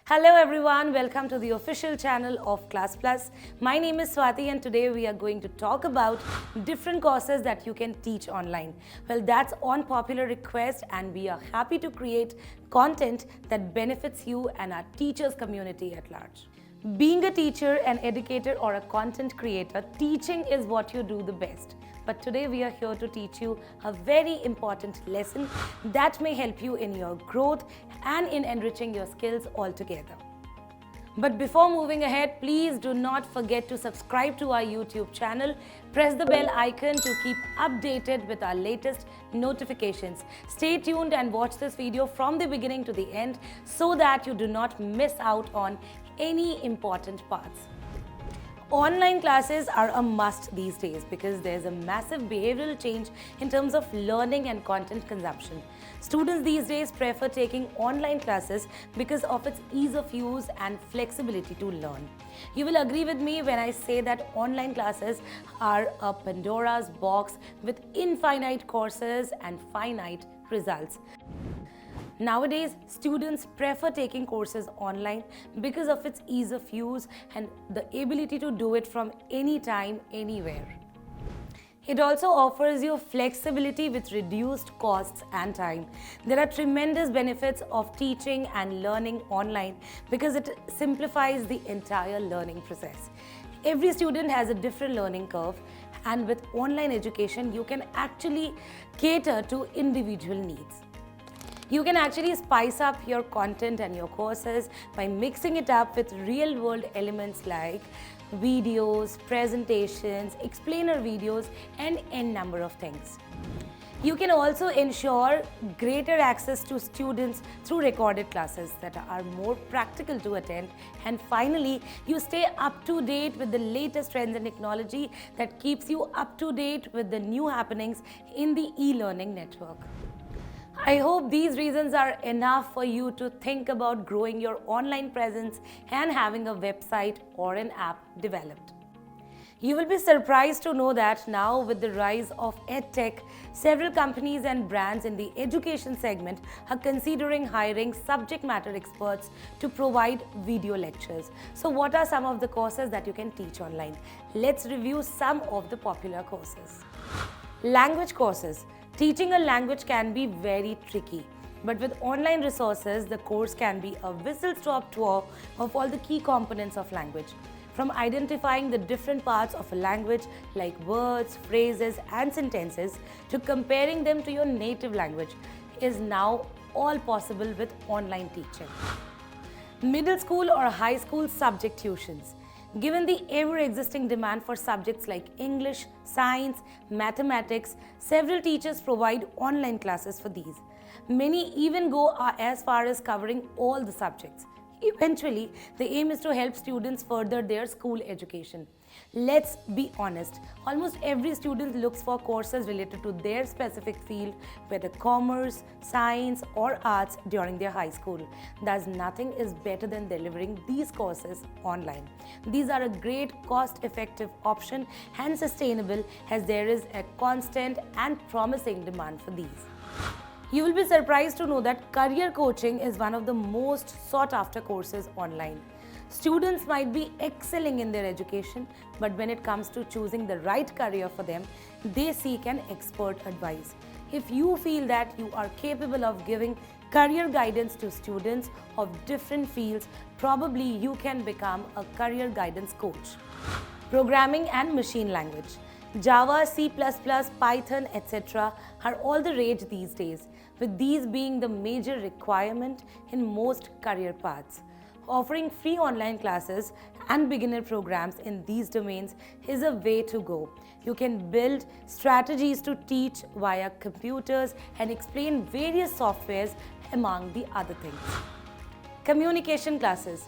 Hello everyone, welcome to the official channel of Classplus. My name is Swati and today we are going to talk about different courses that you can teach online. Well, that's on popular request and we are happy to create content that benefits you and our teachers community at large. Being a teacher, an educator or a content creator, teaching is what you do the best. But today we are here to teach you a very important lesson that may help you in your growth and in enriching your skills altogether. But before moving ahead, please do not forget to subscribe to our YouTube channel. Press the bell icon to keep updated with our latest notifications. Stay tuned and watch this video from the beginning to the end so that you do not miss out on any important parts. Online classes are a must these days because there's a massive behavioral change in terms of learning and content consumption. Students these days prefer taking online classes because of its ease of use and flexibility to learn. You will agree with me when I say that online classes are a Pandora's box with infinite courses and finite results. Nowadays, students prefer taking courses online because of its ease of use and the ability to do it from anytime, anywhere. It also offers you flexibility with reduced costs and time. There are tremendous benefits of teaching and learning online because it simplifies the entire learning process. Every student has a different learning curve, and with online education, you can actually cater to individual needs. You can actually spice up your content and your courses by mixing it up with real-world elements like videos, presentations, explainer videos, and n number of things. You can also ensure greater access to students through recorded classes that are more practical to attend. And finally, you stay up to date with the latest trends and technology that keeps you up to date with the new happenings in the e-learning network. I hope these reasons are enough for you to think about growing your online presence and having a website or an app developed. You will be surprised to know that now with the rise of EdTech, several companies and brands in the education segment are considering hiring subject matter experts to provide video lectures. So what are some of the courses that you can teach online? Let's review some of the popular courses. Language courses. Teaching a language can be very tricky, but with online resources, the course can be a whistle-stop tour of all the key components of language. From identifying the different parts of a language like words, phrases, and sentences to comparing them to your native language is now all possible with online teaching. Middle school or high school subject tuitions. Given the ever-existing demand for subjects like English, science, mathematics, several teachers provide online classes for these. Many even go as far as covering all the subjects. Eventually, the aim is to help students further their school education. Let's be honest, almost every student looks for courses related to their specific field, whether commerce, science or arts during their high school. Thus, nothing is better than delivering these courses online. These are a great cost-effective option and sustainable as there is a constant and promising demand for these. You will be surprised to know that career coaching is one of the most sought-after courses online. Students might be excelling in their education, but when it comes to choosing the right career for them, they seek an expert advice. If you feel that you are capable of giving career guidance to students of different fields, probably you can become a career guidance coach. Programming and machine language. Java, C++, Python, etc. are all the rage these days, with these being the major requirement in most career paths. Offering free online classes and beginner programs in these domains is a way to go. You can build strategies to teach via computers and explain various softwares among the other things. Communication classes.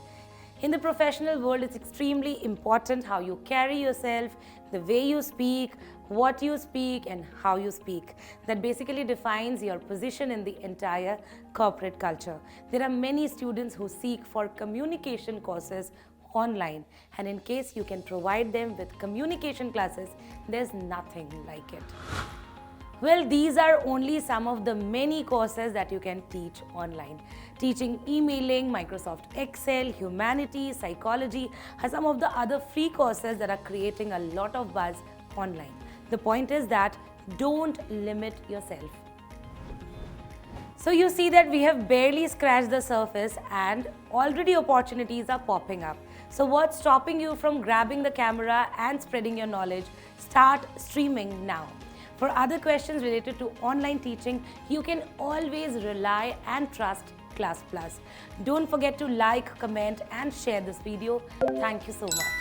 In the professional world, it's extremely important how you carry yourself, the way you speak, what you speak, and how you speak. That basically defines your position in the entire corporate culture. There are many students who seek for communication courses online, and in case you can provide them with communication classes, there's nothing like it. Well, these are only some of the many courses that you can teach online. Teaching emailing, Microsoft Excel, humanities, psychology are some of the other free courses that are creating a lot of buzz online. The point is that don't limit yourself. So you see that we have barely scratched the surface and already opportunities are popping up. So what's stopping you from grabbing the camera and spreading your knowledge? Start streaming now. For other questions related to online teaching, you can always rely and trust Classplus. Don't forget to like, comment and share this video. Thank you so much.